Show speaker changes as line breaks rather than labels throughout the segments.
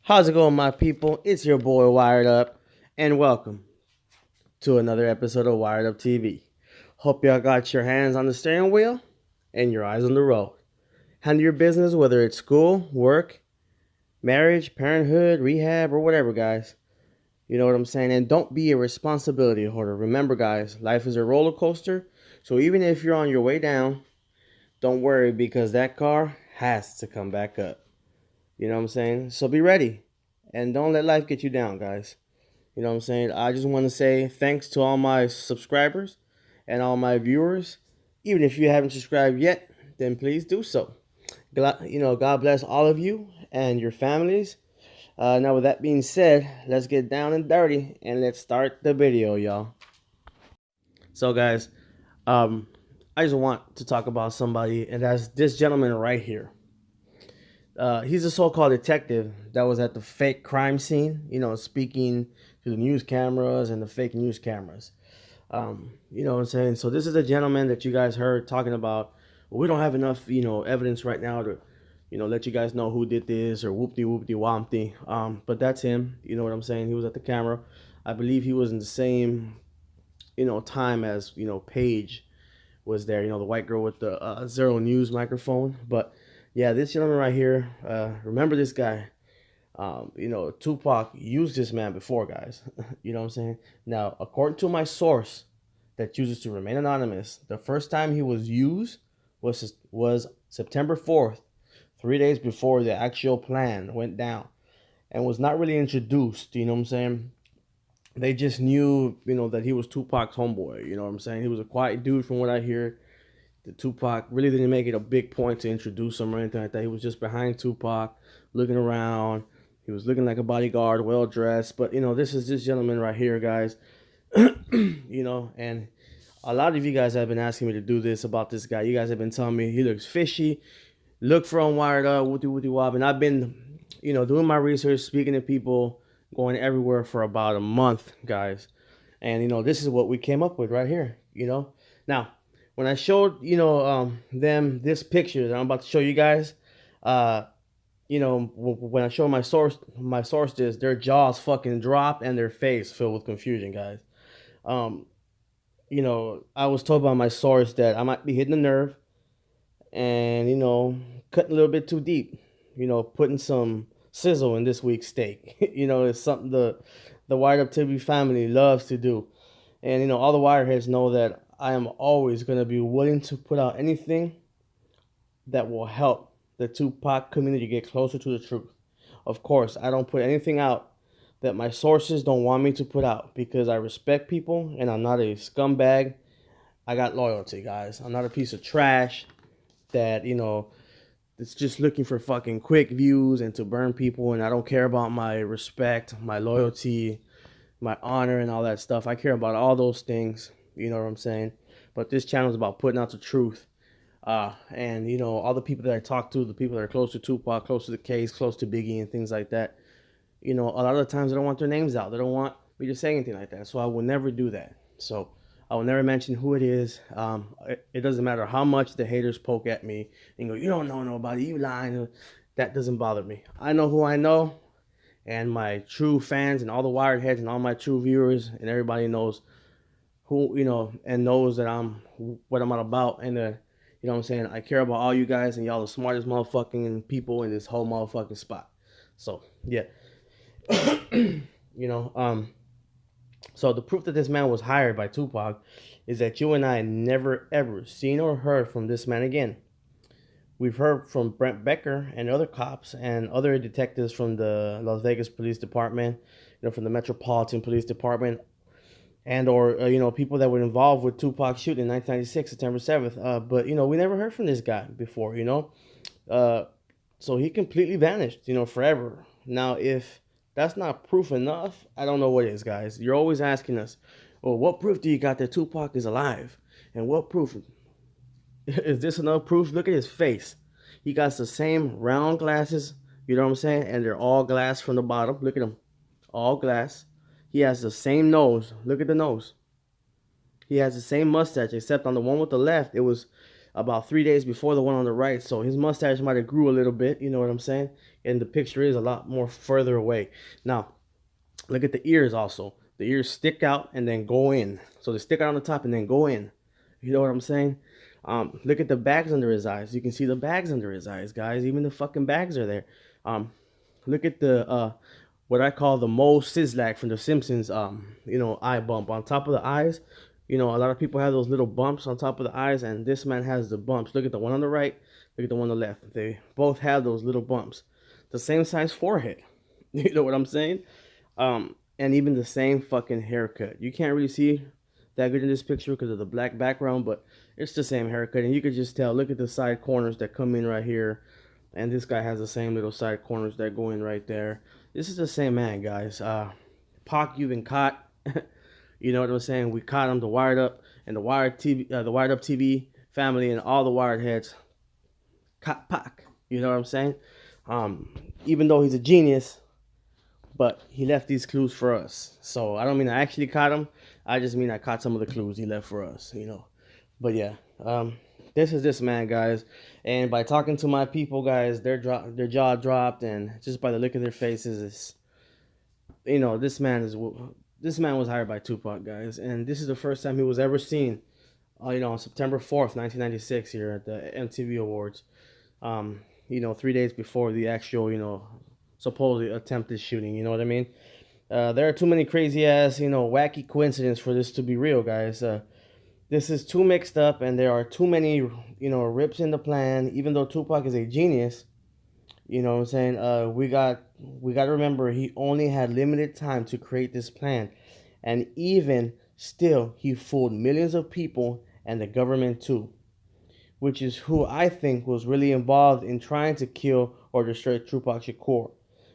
How's it going, my people? It's your boy Wired Up, and welcome to another episode of Wired Up TV. Hope y'all got your hands on the steering wheel and your eyes on the road. Handle your business, whether it's school, work, marriage, parenthood, rehab, or whatever, guys. You know what I'm saying? And don't be a responsibility hoarder. Remember, guys, life is a roller coaster. So even if you're on your way down, don't worry because that car has to come back up. You know what I'm saying? So be ready and don't let life get you down, guys. You know what I'm saying? I just want to say thanks to all my subscribers and all my viewers. Even if you haven't subscribed yet, then please do so. God bless all of you and your families. Now, with that being said, let's get down and dirty and let's start the video, y'all. So, guys, um, I just want to talk about somebody, and that's this gentleman right here. He's a so-called detective that was at the fake crime scene, speaking to the news cameras and the fake news cameras. You know what I'm saying? So this is a gentleman that you guys heard talking about. Well, we don't have enough, evidence right now to, let you guys know who did this or whoopty whoopty wompty. But that's him. You know what I'm saying? He was at the camera. I believe he was in the same, time as, Paige was there. The white girl with the Zero News microphone. But yeah, this gentleman right here, remember this guy. Tupac used this man before, guys. You know what I'm saying? Now, according to my source that chooses to remain anonymous, the first time he was used was September 4th, 3 days before the actual plan went down, and was not really introduced. You know what I'm saying? They just knew, that he was Tupac's homeboy. You know what I'm saying? He was a quiet dude from what I hear. The Tupac really didn't make it a big point to introduce him or anything like that. He was just behind Tupac, looking around. He was looking like a bodyguard, well dressed. But this is this gentleman right here, guys. And a lot of you guys have been asking me to do this about this guy. You guys have been telling me he looks fishy. Look for him wired up, woody woody wob. And I've been, doing my research, speaking to people, going everywhere for about a month, guys. And this is what we came up with right here. Now when I showed them this picture that I'm about to show you guys, when I show my source this, their jaws fucking dropped and their face filled with confusion, guys. Um, I was told by my source that I might be hitting a nerve and cutting a little bit too deep. Putting some sizzle in this week's steak. It's something the Wired Up TV family loves to do, and all the wireheads know that I am always gonna be willing to put out anything that will help the Tupac community get closer to the truth. Of course, I don't put anything out that my sources don't want me to put out because I respect people and I'm not a scumbag. I got loyalty, guys. I'm not a piece of trash that, it's just looking for fucking quick views and to burn people, and I don't care about my respect, my loyalty, my honor and all that stuff. I care about all those things, you know what I'm saying? But this channel is about putting out the truth. And all the people that I talk to, the people that are close to Tupac, close to the case, close to Biggie and things like that, a lot of the times they don't want their names out. They don't want me to say anything like that. So I will never do that. So I will never mention who it is. It doesn't matter how much the haters poke at me and go, you don't know nobody, you lying. That doesn't bother me. I know who I know, and my true fans and all the wired heads and all my true viewers and everybody knows who, and knows that I'm what I'm all about. And you know what I'm saying? I care about all you guys and y'all the smartest motherfucking people in this whole motherfucking spot. So yeah. you know, um, so the proof that this man was hired by Tupac is that you and I never ever seen or heard from this man again. We've heard from Brent Becker and other cops and other detectives from the Las Vegas Police Department, from the Metropolitan Police Department, and or people that were involved with Tupac's shooting in 1996, September 7th. But we never heard from this guy before. So he completely vanished. Forever. Now, if that's not proof enough, I don't know what is, guys. You're always asking us, well, what proof do you got that Tupac is alive? And what proof? Is this enough proof? Look at his face. He got the same round glasses, you know what I'm saying? And they're all glass from the bottom. Look at him. All glass. He has the same nose. Look at the nose. He has the same mustache, except on the one with the left, it was about 3 days before the one on the right. So his mustache might have grew a little bit. You know what I'm saying? And the picture is a lot more further away. Now, look at the ears also. The ears stick out and then go in. So they stick out on the top and then go in. You know what I'm saying? Look at the bags under his eyes. You can see the bags under his eyes, guys. Even the fucking bags are there. Look at the what I call the Mo Sislak from The Simpsons. Eye bump on top of the eyes. A lot of people have those little bumps on top of the eyes, and this man has the bumps. Look at the one on the right. Look at the one on the left. They both have those little bumps. The same size forehead. You know what I'm saying? And even the same fucking haircut. You can't really see that good in this picture because of the black background, but it's the same haircut, and you could just tell. Look at the side corners that come in right here, and this guy has the same little side corners that go in right there. This is the same man, guys. Pac, you've been caught. You know what I'm saying? We caught him. The Wired Up and the Wired TV, the Wired Up TV family, and all the Wired heads caught Pac. You know what I'm saying? Even though he's a genius, but he left these clues for us. So I don't mean I actually caught him. I just mean I caught some of the clues he left for us. But yeah, this is this man, guys. And by talking to my people, guys, their jaw dropped, and just by the look of their faces, this man was hired by Tupac, guys, and this is the first time he was ever seen. On September 4th, 1996, here at the MTV Awards. 3 days before the actual, supposedly attempted shooting. You know what I mean? There are too many crazy ass, wacky coincidences for this to be real, guys. This is too mixed up, and there are too many, rips in the plan. Even though Tupac is a genius, you know what I'm saying? We got to remember he only had limited time to create this plan, and even still, he fooled millions of people and the government too, which is who I think was really involved in trying to kill or destroy Tupac Shakur.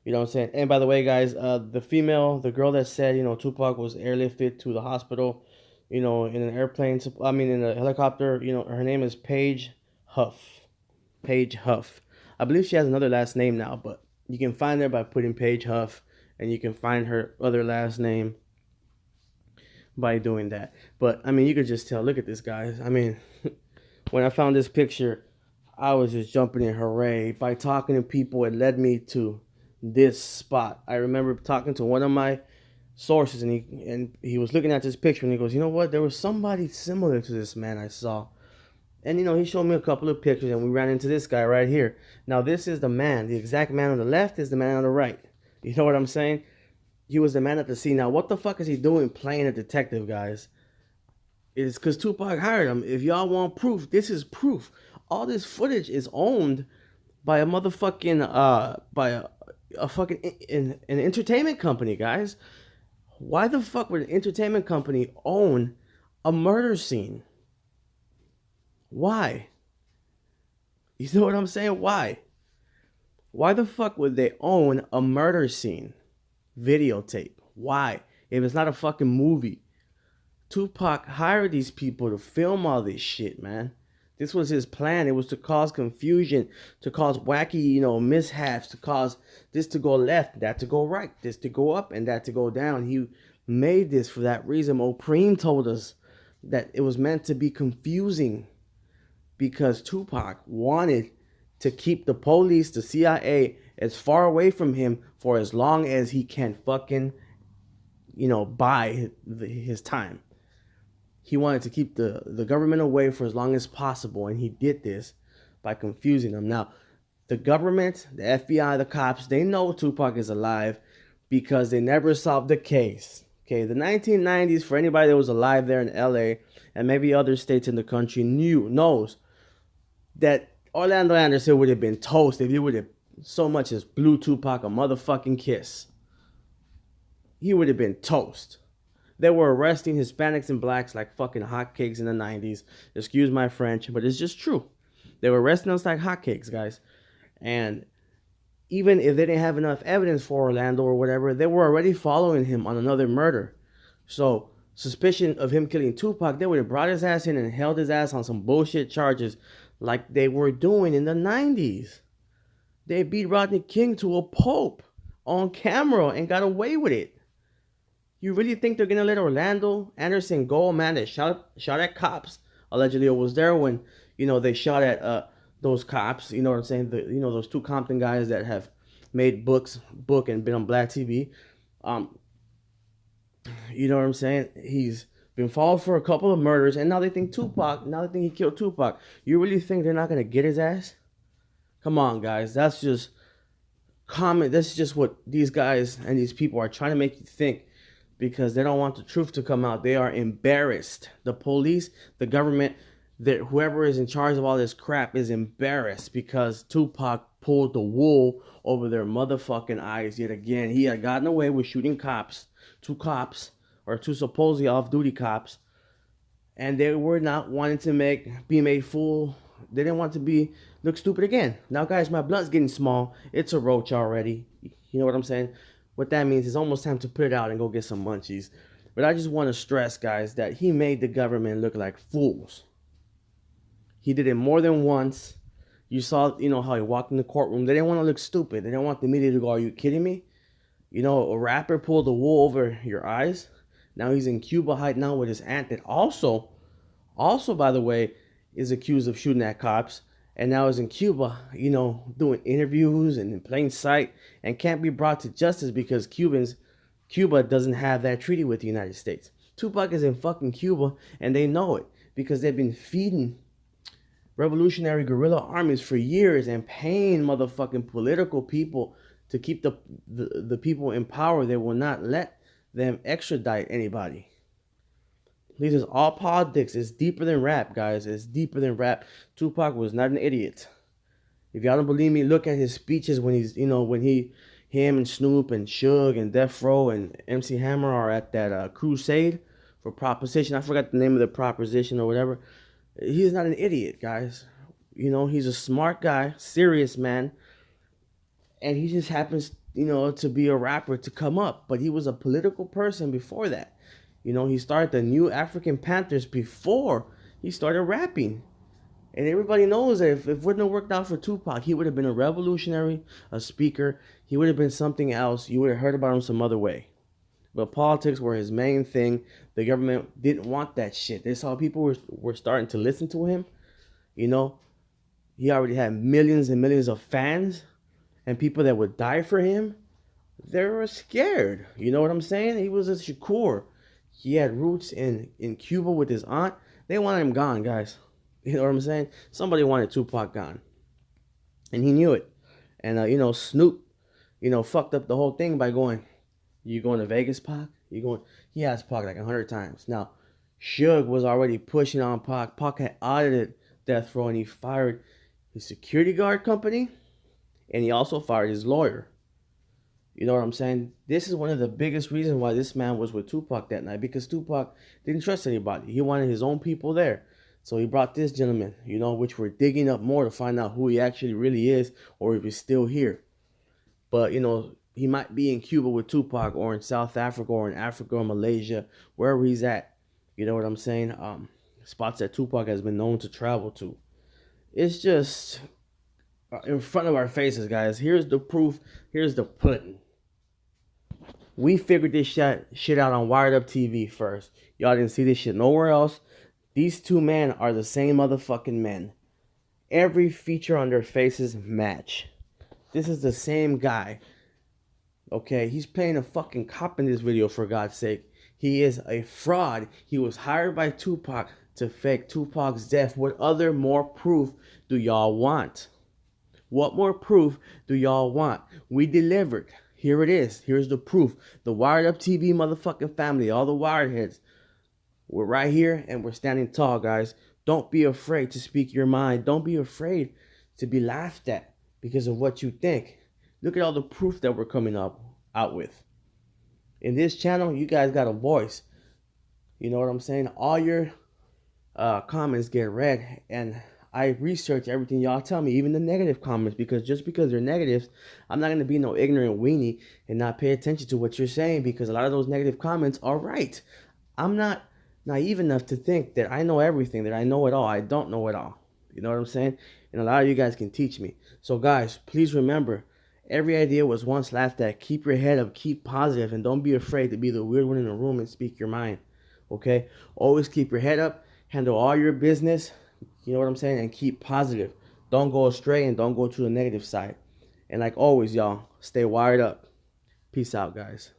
You know what I'm saying? And by the way, guys, the girl that said, Tupac was airlifted to the hospital, in an airplane, in a helicopter, her name is Paige Huff. Paige Huff. I believe she has another last name now, but you can find her by putting Paige Huff, and you can find her other last name by doing that. But, you could just tell. Look at this, guys. When I found this picture, I was just jumping in hooray. By talking to people, it led me to this spot. I remember talking to one of my sources, and he was looking at this picture, and he goes, you know what, there was somebody similar to this man I saw. And he showed me a couple of pictures, and we ran into this guy right here. Now this is the man. The exact man on the left is the man on the right. You know what I'm saying? He was the man at the scene. Now what the fuck is he doing playing a detective, guys? It's because Tupac hired him. If y'all want proof, this is proof. All this footage is owned by a motherfucking a fucking an entertainment company, guys. Why the fuck would an entertainment company own a murder scene? Why? You know what I'm saying? Why? Why the fuck would they own a murder scene videotape? Why? If it's not a fucking movie. Tupac hired these people to film all this shit, man. This was his plan. It was to cause confusion, to cause wacky, mishaps, to cause this to go left, that to go right, this to go up, and that to go down. He made this for that reason. Opreme told us that it was meant to be confusing because Tupac wanted to keep the police, the CIA, as far away from him for as long as he can fucking, buy his time. He wanted to keep the government away for as long as possible, and he did this by confusing them. Now, the government, the FBI, the cops, they know Tupac is alive because they never solved the case. Okay, the 1990s, for anybody that was alive there in LA and maybe other states in the country knows that Orlando Anderson would have been toast if he would have so much as blew Tupac a motherfucking kiss. He would have been toast. They were arresting Hispanics and blacks like fucking hotcakes in the 90s. Excuse my French, but it's just true. They were arresting us like hotcakes, guys. And even if they didn't have enough evidence for Orlando or whatever, they were already following him on another murder. So, suspicion of him killing Tupac, they would have brought his ass in and held his ass on some bullshit charges like they were doing in the 90s. They beat Rodney King to a pulp on camera and got away with it. You really think they're going to let Orlando Anderson go, man, that shot at cops, allegedly, or was there when, They shot at those cops. You know what I'm saying? Those two Compton guys that have made book and been on black TV. Um, you know what I'm saying? He's been followed for a couple of murders, and now they think Tupac. Now they think he killed Tupac. You really think they're not gonna get his ass? Come on, guys. That's just common. That's just what these guys and these people are trying to make you think, because they don't want the truth to come out. They are embarrassed. The police, the government, that whoever is in charge of all this crap is embarrassed because Tupac pulled the wool over their motherfucking eyes yet again. He had gotten away with shooting two cops, or two supposedly off-duty cops, and they were not wanting to be made fool. They didn't want to look stupid again. Now, guys, my blunt's getting small. It's a roach already. You know what I'm saying? What that means is almost time to put it out and go get some munchies. But I just want to stress, guys, that he made the government look like fools. He did it more than once. You saw, how he walked in the courtroom. They didn't want to look stupid. They didn't want the media to go, "Are you kidding me?" A rapper pulled the wool over your eyes. Now he's in Cuba hiding out with his aunt that also, by the way, is accused of shooting at cops. And now is in Cuba, doing interviews and in plain sight, and can't be brought to justice because Cuba doesn't have that treaty with the United States. Tupac is in fucking Cuba, and they know it because they've been feeding revolutionary guerrilla armies for years and paying motherfucking political people to keep the people in power. They will not let them extradite anybody. This is all politics. It's deeper than rap, guys. It's deeper than rap. Tupac was not an idiot. If y'all don't believe me, look at his speeches when him and Snoop and Suge and Death Row and MC Hammer are at that crusade for proposition. I forgot the name of the proposition or whatever. He's not an idiot, guys. He's a smart guy, serious man. And he just happens, to be a rapper to come up. But he was a political person before that. He started the New African Panthers before he started rapping. And everybody knows that if it wouldn't have worked out for Tupac, he would have been a revolutionary, a speaker. He would have been something else. You would have heard about him some other way. But politics were his main thing. The government didn't want that shit. They saw people were starting to listen to him. He already had millions and millions of fans and people that would die for him. They were scared. You know what I'm saying? He was a Shakur. He had roots in Cuba with his aunt. They wanted him gone, guys. You know what I'm saying? Somebody wanted Tupac gone. And he knew it. And, Snoop, fucked up the whole thing by going, "You going to Vegas, Pac?" He asked Pac like 100 times. Now, Suge was already pushing on Pac. Pac had audited Death Row, and he fired his security guard company. And he also fired his lawyer. You know what I'm saying? This is one of the biggest reasons why this man was with Tupac that night, because Tupac didn't trust anybody. He wanted his own people there. So he brought this gentleman, which we're digging up more to find out who he actually really is, or if he's still here. But, he might be in Cuba with Tupac, or in South Africa, or in Africa, or Malaysia, wherever he's at. You know what I'm saying? Spots that Tupac has been known to travel to. It's just in front of our faces, guys. Here's the proof. Here's the pudding. We figured this shit out on Wired Up TV first. Y'all didn't see this shit nowhere else. These two men are the same motherfucking men. Every feature on their faces match. This is the same guy. Okay, he's playing a fucking cop in this video, for God's sake. He is a fraud. He was hired by Tupac to fake Tupac's death. What other more proof do y'all want? What more proof do y'all want? We delivered. Here it is. Here's the proof. The Wired Up TV motherfucking family, all the wired heads. We're right here and we're standing tall, guys. Don't be afraid to speak your mind. Don't be afraid to be laughed at because of what you think. Look at all the proof that we're coming out with. In this channel, you guys got a voice. You know what I'm saying? All your comments get read, and I research everything y'all tell me, even the negative comments, because just because they're negatives, I'm not going to be no ignorant weenie and not pay attention to what you're saying, because a lot of those negative comments are right. I'm not naive enough to think that I know everything, that I know it all. I don't know it all. You know what I'm saying? And a lot of you guys can teach me. So guys, please remember, every idea was once laughed at. Keep your head up, keep positive, and don't be afraid to be the weird one in the room and speak your mind. Okay? Always keep your head up, handle all your business. You know what I'm saying? And keep positive. Don't go astray and don't go to the negative side. And like always, y'all, stay wired up. Peace out, guys.